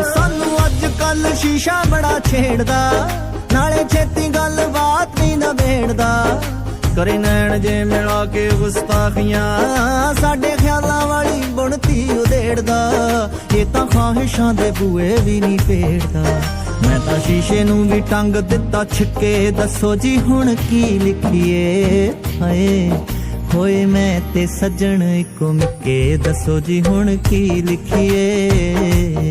ਸਾਨੂੰ ਅੱਜ ਕੱਲ ਸ਼ੀਸ਼ਾ ਬੜਾ ਛੇੜਦਾ, ਨਾਲੇ ਛੇਤੀ ਗੱਲ ਬਾਤ ਨਹੀਂ ਨਵੇੜਦਾ। ਕਰੇ ਨੈਣ ਜੇ ਮਿਲਾ ਕੇ ਗੁਸਤਾਖੀਆਂ, ਸਾਡੇ ਖਿਆਲਾਂ ਵਾਲੀ ਬੁਣਤੀ ਉਧੇੜਦਾ। ਇਹ ਤਾਂ ਖਾਹਿਸ਼ਾਂ ਦੇ ਬੂਏ ਵੀ ਨਹੀਂ ਪੇੜਦਾ। ਮੈਂ ਤਾਂ ਸ਼ੀਸ਼ੇ ਨੂੰ ਵੀ ਟੰਗ ਦਿੱਤਾ ਛਿੱਕੇ, ਦੱਸੋ ਜੀ ਹੁਣ ਕੀ ਲਿਖੀਏ। ਹਾਏ ਹੋਏ ਮੈਂ ਤੇ ਸੱਜਣ ਇੱਕੋ ਮਿੱਕੇ, ਦੱਸੋ ਜੀ ਹੁਣ ਕੀ ਲਿਖੀਏ।